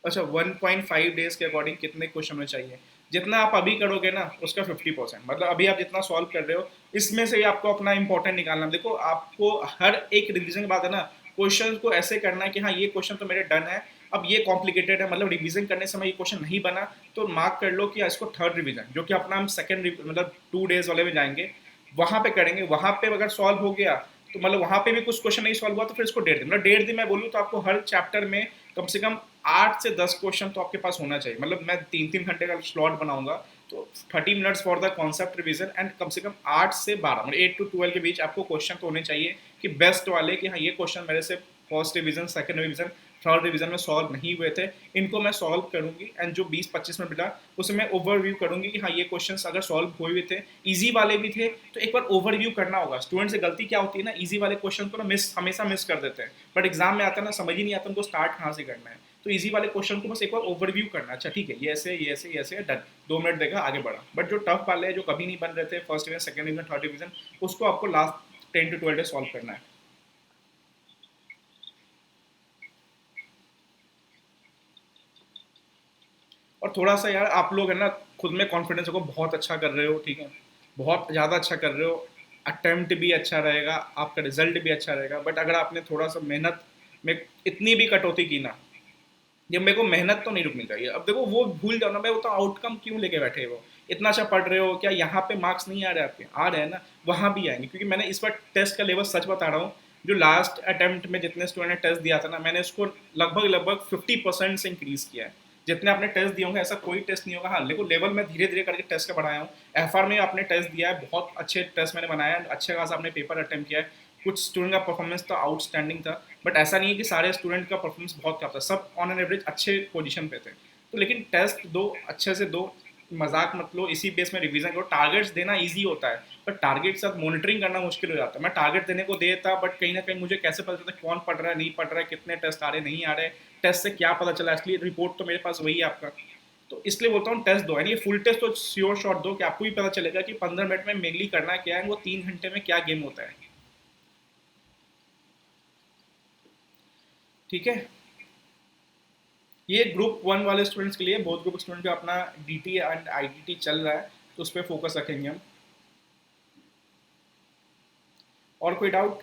अच्छा 1.5 डेज के अकॉर्डिंग कितने क्वेश्चन में चाहिए? जितना आप अभी करोगे ना उसका 50%, मतलब अभी आप जितना सॉल्व कर रहे हो इसमें से ही आपको अपना इंपॉर्टेंट निकालना है। देखो आपको हर एक रिवीजन के बाद है ना क्वेश्चन को ऐसे करना है कि हाँ ये क्वेश्चन तो मेरे डन है, अब ये कॉम्प्लिकेटेड है, मतलब रिवीजन करने समय ये क्वेश्चन नहीं बना तो मार्क कर लो कि इसको थर्ड रिवीजन, जो कि अपना हम सेकंड मतलब 2 डेज वाले में जाएंगे वहां पे करेंगे। वहां पे अगर सॉल्व हो गया तो मतलब वहां पे भी कुछ क्वेश्चन नहीं सॉल्व हुआ तो फिर इसको 1.5 दिन, मतलब 1.5 दिन मैं बोलूँ तो आपको हर चैप्टर में कम से कम 8 से 10 क्वेश्चन तो आपके पास होना चाहिए। मतलब मैं 3-3 घंटे का स्लॉट बनाऊंगा तो 30 minutes for the concept revision and come से कम 8 से 12 मतलब 8 to 12 के बीच आपको क्वेश्चन तो होने चाहिए कि बेस्ट वाले कि हाँ ये क्वेश्चन मेरे से first revision, second revision, third revision में सॉल्व नहीं हुए थे, इनको मैं सॉल्व करूंगी एंड जो 20-25 मिनट मिला उसे मैं ओवरव्यू करूंगी कि हाँ ये क्वेश्चंस अगर सॉल्व हुए हुए थे, इजी वाले भी थे, तो एक बार ओवरव्यू करना होगा। स्टूडेंट से गलती क्या होती है ना, इजी वाले क्वेश्चन को ना हमेशा मिस कर देते हैं, बट एग्जाम में आता है ना समझ ही नहीं आता उनको स्टार्ट कहाँ से करना है। तो इजी वाले क्वेश्चन को बस एक बार ओवरव्यू करना, अच्छा ठीक है ये ऐसे ये ऐसे ये ऐसे डन, 2 मिनट देखा आगे बढ़ा। बट जो टफ वाले हैं जो कभी नहीं बन रहे थे first division, second division, third division, उसको आपको लास्ट 10 to 12 डेज सॉल्व करना है। और थोड़ा सा यार आप लोग है ना खुद में कॉन्फिडेंस को बहुत अच्छा कर रहे हो, ठीक है, बहुत ज़्यादा अच्छा कर रहे हो, अटेम्प्ट भी अच्छा रहेगा, आपका रिजल्ट भी अच्छा रहेगा, बट अगर आपने थोड़ा सा मेहनत में इतनी भी कटौती की ना, ये मेरे को मेहनत तो नहीं रुकनी चाहिए। अब देखो वो भूल जाओ ना, मैं वो तो आउटकम क्यों लेके बैठे हो, इतना अच्छा पढ़ रहे हो, क्या यहाँ पे मार्क्स नहीं आ रहे आपके? आ रहे हैं ना, वहाँ भी आएंगे, क्योंकि मैंने इस बार टेस्ट का लेवल सच बता रहा हूँ, जो लास्ट अटेम्प्ट में जितने स्टूडेंट ने टेस्ट दिया था ना मैंने उसको लगभग लगभग 50% से इंक्रीज किया है। जितने आपने टेस्ट दिए होंगे ऐसा कोई टेस्ट नहीं होगा। हाँ देखो लेवल मैं धीरे धीरे करके टेस्ट का बढ़ाया हूँ। एफआर में आपने टेस्ट दिया है, बहुत अच्छे टेस्ट मैंने बनाया है, अच्छे खासा आपने पेपर अटेम्प्ट किया है, कुछ स्टूडेंट का परफॉर्मेंस तो आउटस्टैंडिंग था, बट ऐसा नहीं है कि सारे स्टूडेंट का परफॉर्मेंस बहुत खराब था, सब ऑन एन एवरेज अच्छे पोजीशन पे थे। तो लेकिन टेस्ट दो, अच्छे से दो, मजाक मत लो, इसी बेस में रिवीजन करो। टारगेट्स देना इजी होता है पर टारगेट के साथ मॉनिटरिंग करना मुश्किल हो जाता है। मैं टारगेट देने को देता बट कहीं ना कहीं मुझे कैसे पता चलता कौन पढ़ रहा है नहीं पढ़ रहा है, कितने टेस्ट आ रहे नहीं आ रहे, टेस्ट से क्या पता चला, इसलिए रिपोर्ट तो मेरे पास वही है आपका। तो इसलिए बोलता हूँ टेस्ट दो, यानी फुल टेस्ट तो श्योर शॉट दो कि आपको भी पता चलेगा कि 15 मिनट में मेनली करना क्या है, वो 3 घंटे में क्या गेम होता है। ठीक है, ये ग्रुप 1 वाले स्टूडेंट्स के लिए, बहुत ग्रुप स्टूडेंट का अपना डीटी एंड आईटीटी चल रहा है तो उस पर फोकस रखेंगे हम। और कोई डाउट?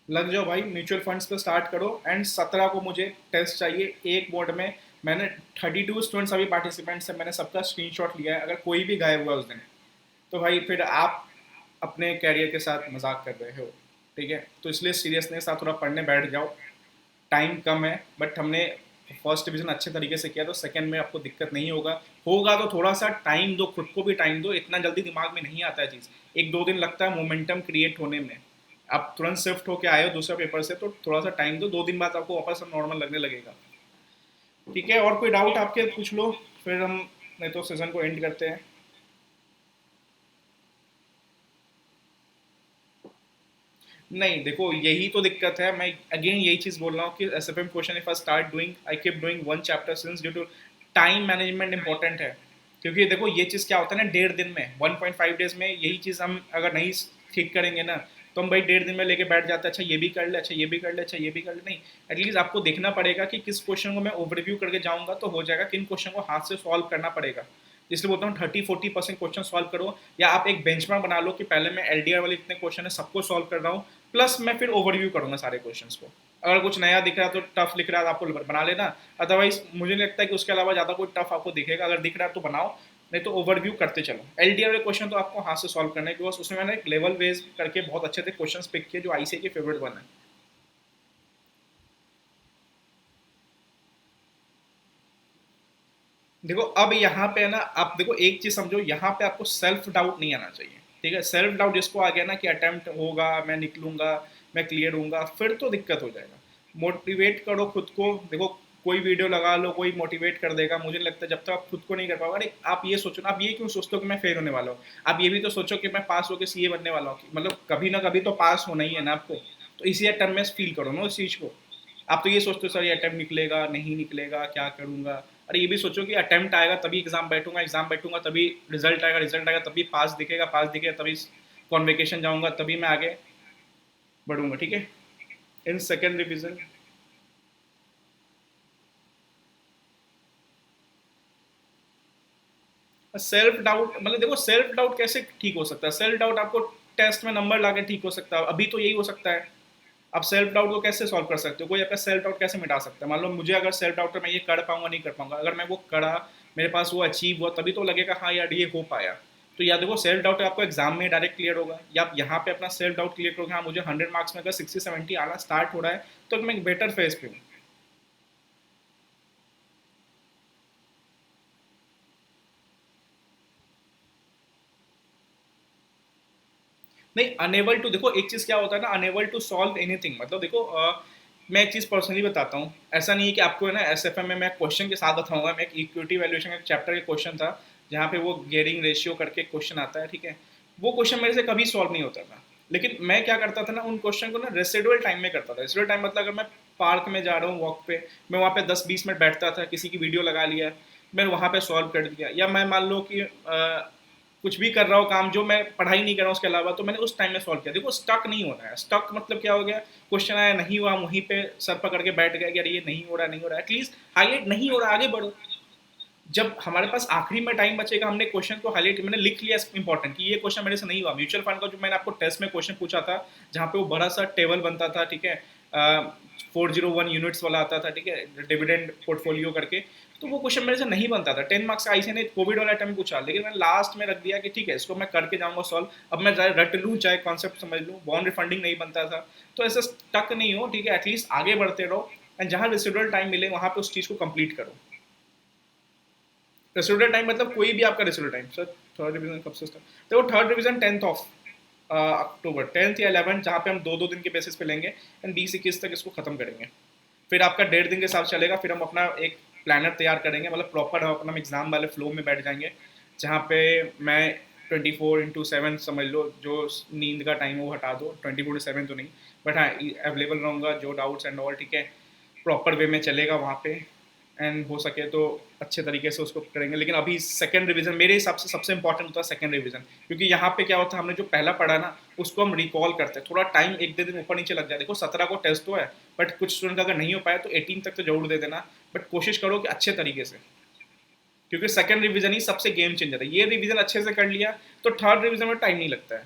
लग जाओ भाई, म्यूचुअल फंड्स पे स्टार्ट करो एंड 17 को मुझे टेस्ट चाहिए एक बोर्ड में। मैंने 32 स्टूडेंट्स अभी पार्टिसिपेंट्स हैं, मैंने सबका स्क्रीनशॉट लिया है, अगर कोई भी गायब हुआ उस दिन तो भाई फिर आप अपने कैरियर के साथ मजाक कर रहे हो। ठीक है, तो इसलिए सीरियसनेस साथ थोड़ा पढ़ने बैठ जाओ। टाइम कम है बट हमने फर्स्ट डिवीजन अच्छे तरीके से किया तो सेकंड में आपको दिक्कत नहीं होगा। होगा तो थोड़ा सा टाइम दो, खुद को भी टाइम दो, इतना जल्दी दिमाग में नहीं आता है चीज़, 1-2 दिन लगता है मोमेंटम क्रिएट होने में। आप तुरंत शिफ्ट होके आए हो दूसरे पेपर से तो थोड़ा सा टाइम दो, 2 दिन बाद आपको वापस नॉर्मल लगने लगेगा। ठीक है, और कोई डाउट आपके पूछ लो, फिर हम नहीं तो सेशन को एंड करते हैं। नहीं देखो यही तो दिक्कत है, मैं अगेन यही चीज़ बोल रहा हूँ कि SFM question if I start doing I keep doing one chapter since due to time management important है। क्योंकि देखो ये चीज़ क्या होता है ना, 1.5 दिन में 1.5 डेज में यही चीज़ हम अगर नहीं ठीक करेंगे ना तो हम भाई 1.5 दिन में लेके बैठ जाते हैं, अच्छा ये भी कर ले, अच्छा ये भी कर ले, अच्छा ये भी कर ले। नहीं, एटलीस्ट आपको देखना पड़ेगा कि किस क्वेश्चन को मैं ओवरव्यू करके जाऊंगा तो हो जाएगा, किन क्वेश्चन को हाथ से सॉल्व करना पड़ेगा। इसलिए बोलता हूँ 30-40% क्वेश्चन सॉल्व करो, या आप एक बेंचमार्क बना लो कि पहले मैं एलडीआर वाले जितने क्वेश्चन है सबको सॉल्व कर रहा हूँ, प्लस मैं फिर ओवरव्यू करूंगा सारे क्वेश्चंस को। अगर कुछ नया दिख रहा है तो टफ लिख रहा है तो आपको बना लेना, अदरवाइज मुझे नहीं लगता है कि उसके अलावा ज़्यादा कोई टफ आपको दिखेगा। अगर दिख रहा है तो बनाओ, नहीं तो ओवरव्यू करते चलो। एलडीआर वाले क्वेश्चन तो आपको हाथ से सॉल्व करना है, बिकॉज उसमें मैंने एक लेवल वेज करके बहुत अच्छे से क्वेश्चन पिक किए जो आईसीए के फेवरेट बने। देखो अब यहाँ पे है ना, आप देखो एक चीज समझो, यहाँ पे आपको सेल्फ डाउट नहीं आना चाहिए। ठीक है, सेल्फ डाउट जिसको आ गया ना कि अटेम्प्ट होगा, मैं निकलूंगा, मैं क्लियर होऊंगा, फिर तो दिक्कत हो जाएगा। मोटिवेट करो खुद को, देखो कोई वीडियो लगा लो, कोई मोटिवेट कर देगा, मुझे नहीं लगता जब तक आप खुद को नहीं कर पाओगे। अरे आप ये सोचो ना, आप ये क्यों सोचते हो कि मैं फेल होने वाला हूँ, आप ये भी तो सोचो कि मैं पास होकर सीए बनने वाला हूँ, मतलब कभी ना कभी तो पास होना ही है ना आपको। तो इसी टर्म में फील करो ना उस चीज़ को। आप तो ये सोचते हो सर ये अटेम्प्ट निकलेगा नहीं निकलेगा क्या करूंगा, अरे ये भी सोचो कि अटेम्प्ट आएगा तभी एग्जाम बैठूंगा, एग्जाम बैठूंगा तभी रिजल्ट आएगा, रिजल्ट आएगा तभी पास दिखेगा, पास दिखेगा तभी कॉन्वेकेशन जाऊंगा, तभी मैं आगे बढ़ूंगा। ठीक है, in second revision self doubt मतलब देखो, सेल्फ डाउट कैसे ठीक हो सकता है? सेल्फ डाउट आपको टेस्ट में नंबर ला के ठीक हो सकता है, अभी तो यही हो सकता है। आप सेल्फ डाउट को कैसे सॉल्व कर सकते हो? कोई आपका सेल्फ डाउट कैसे मिटा सकता है? मान लो मुझे अगर सेल्फ डाउट है मैं ये कर पाऊंगा नहीं कर पाऊंगा, अगर मैं वो करा, मेरे पास वो अचीव हुआ, तभी तो लगेगा हाँ यार ये हो पाया। तो या देखो सेल्फ डाउट आपको एग्जाम में डायरेक्ट क्लियर होगा, या आप यहाँ पे अपना सेल्फ डाउट क्लियर करोगे, हाँ मुझे 100 मार्क्स में अगर 60-70 आना स्टार्ट हो रहा है तो मैं एक बेटर फेज पे हूँ। नहीं, अनेबल टू, देखो एक चीज़ क्या होता है ना, अनेबल टू सॉल्व एनीथिंग मतलब देखो मैं एक चीज़ पर्सनली बताता हूँ, ऐसा नहीं है कि आपको है ना एसएफएम में मैं क्वेश्चन के साथ बताऊंगा। मैं एक इक्विटी वैल्यूएशन का चैप्टर का क्वेश्चन था, जहाँ पे वो गेयरिंग रेशियो करके क्वेश्चन आता है, ठीक है। वो क्वेश्चन मेरे से कभी सॉल्व नहीं होता था, लेकिन मैं क्या करता था ना, उन क्वेश्चन को ना रेसिडुअल टाइम में करता था। रेसिडुअल टाइम मतलब अगर मैं पार्क में जा रहा हूँ वॉक पे, मैं वहाँ पे 10-20 मिनट बैठता था, किसी की वीडियो लगा लिया, मैं वहाँ पे सॉल्व कर दिया। या मैं मान लो कि कुछ भी कर रहा हूँ काम, जो मैं पढ़ाई नहीं कर रहा हूँ उसके अलावा, तो मैंने उस टाइम में सॉल्व किया। देखो स्टक नहीं होना है। स्टक मतलब क्या हो गया, क्वेश्चन आया नहीं हुआ, वहीं पे सर पकड़ के बैठ गया कि यार ये नहीं हो रहा, नहीं हो रहा, एटलीस्ट हाईलाइट नहीं हो रहा, आगे बढ़ो। जब हमारे पास आखिरी में टाइम बचेगा, हमने क्वेश्चन को हाईलाइट, मैंने लिख लिया इंपॉर्टेंट कि ये क्वेश्चन मेरे से नहीं हुआ। म्यूचुअल फंड का जो मैंने आपको टेस्ट में क्वेश्चन पूछा था, जहाँ पे वो बड़ा सा टेबल बनता था, ठीक है, 401 यूनिट्स वाला आता था, ठीक है, डिविडेंड पोर्टफोलियो करके, तो वो क्वेश्चन मेरे से नहीं बनता था। 10 मार्क्स का आईसी ने कोविड वाला टाइम पूछा, लेकिन मैंने लास्ट में रख दिया कि ठीक है इसको मैं करके जाऊंगा सॉल्व। अब मैं चाहे रट लूँ चाहे कॉन्सेप्ट समझ लूँ, बॉन्ड रिफंडिंग नहीं बनता था। तो ऐसे स्टक नहीं हो, ठीक है, एटलीस्ट आगे बढ़ते रहो, एंड जहाँ रिसिडुअल टाइम मिले वहाँ पे उस चीज़ को कंप्लीट करो। रेसिडुअल टाइम मतलब कोई भी आपका residual time, sir third division कब से स्टार्ट? देखो third division 10th of October, 10th या 11th, जहाँ पे हम 2-2 दिन के बेसिस पे लेंगे, एंड 20-21 तक इसको खत्म करेंगे। फिर आपका 1.5 दिन के साथ चलेगा, फिर हम अपना एक प्लानर तैयार करेंगे, मतलब प्रॉपर हम अपना एग्जाम वाले फ्लो में बैठ जाएंगे, जहाँ पे मैं 24/7 समझ लो, जो नींद का टाइम है वो हटा दो, 24/7 तो नहीं, बट हाँ अवेलेबल रहूँगा, जो डाउट्स एंड ऑल, ठीक है, प्रॉपर वे में चलेगा वहाँ पे, एंड हो सके तो अच्छे तरीके से उसको करेंगे। लेकिन अभी सेकंड रिवीजन मेरे हिसाब से सबसे इंपॉर्टेंट होता है, सेकंड रिवीजन, क्योंकि यहाँ पे क्या होता है, हमने जो पहला पढ़ा ना उसको हम रिकॉल करते हैं, थोड़ा टाइम 1-2 दिन ऊपर नीचे लग जाए। देखो 17 को टेस्ट तो है, बट कुछ स्टूडेंट अगर नहीं हो पाया तो 18 तक तो जरूर दे देना, बट कोशिश करो कि अच्छे तरीके से, क्योंकि सेकंड रिवीजन ही सबसे गेम चेंजर है। ये रिवीजन अच्छे से कर लिया तो थर्ड रिवीजन में टाइम नहीं लगता है,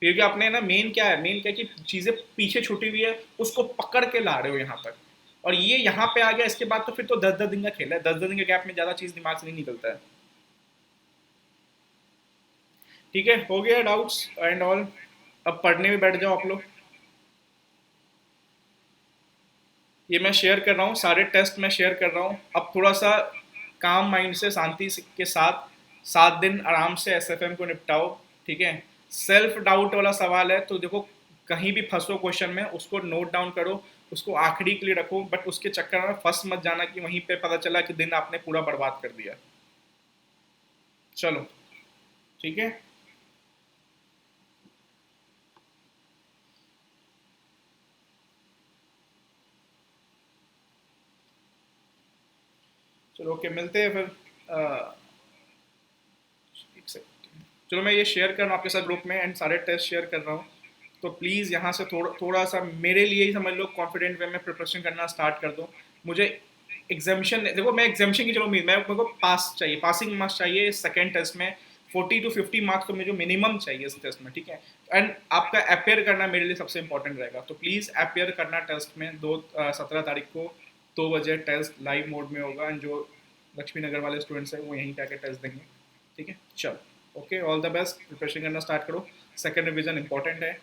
क्योंकि आपने ना मेन क्या है, मेन क्या है कि चीज़ें पीछे छुटी हुई है उसको पकड़ के ला रहे हो यहाँ तक, और ये यहाँ पे आ गया, इसके बाद तो फिर तो 10-10 दिन का खेल है, 10-10 दिन के गैप में ज़्यादा चीज़ दिमाग से नहीं निकलता है। ठीक है, हो गया डाउट्स एंड ऑल, अब पढ़ने में बैठ जाओ आप लोग। ये मैं शेयर कर रहा हूँ, सारे टेस्ट मैं शेयर कर रहा हूँ, अब थोड़ा सा काम माइंड से शांति के साथ 7 दिन आराम से एसएफएम को निपटाओ, ठीक है। सेल्फ डाउट वाला सवाल है तो देखो, कहीं भी फंसो क्वेश्चन में उसको नोट डाउन करो, उसको आखिरी के लिए रखो, बट उसके चक्कर में फंस मत जाना कि वहीं पे पता चला कि दिन आपने पूरा बर्बाद कर दिया। चलो, ठीक है। चलो ओके, मिलते हैं फिर। एक सेकंड, चलो मैं ये शेयर कर रहा हूँ आपके साथ ग्रुप में, एंड सारे टेस्ट शेयर कर रहा हूँ, तो प्लीज़ यहाँ से थोड़ा थोड़ा सा मेरे लिए ही समझ लो, कॉन्फिडेंट वे में प्रिपरेशन करना स्टार्ट कर दो। मुझे एग्जामिशन, देखो मैं एग्जामिशन की चलो उम्मीद, मैं मेरे को पास चाहिए, पासिंग मार्क्स चाहिए सेकेंड टेस्ट में, 40-50 मार्क्स तो मुझे मिनिमम चाहिए इस टेस्ट में, ठीक है। एंड आपका अपेयर करना मेरे लिए सबसे इंपॉर्टेंट रहेगा, तो प्लीज़ अपेयर करना टेस्ट में। 17 तारीख को 2 बजे टेस्ट लाइव मोड में होगा, एंड जो लक्ष्मी नगर वाले स्टूडेंट्स हैं वो यहीं पे आके टेस्ट देंगे, ठीक है। चलो okay, all the best, preparation करना स्टार्ट करो, सेकेंड रिवीजन इंपॉर्टेंट है।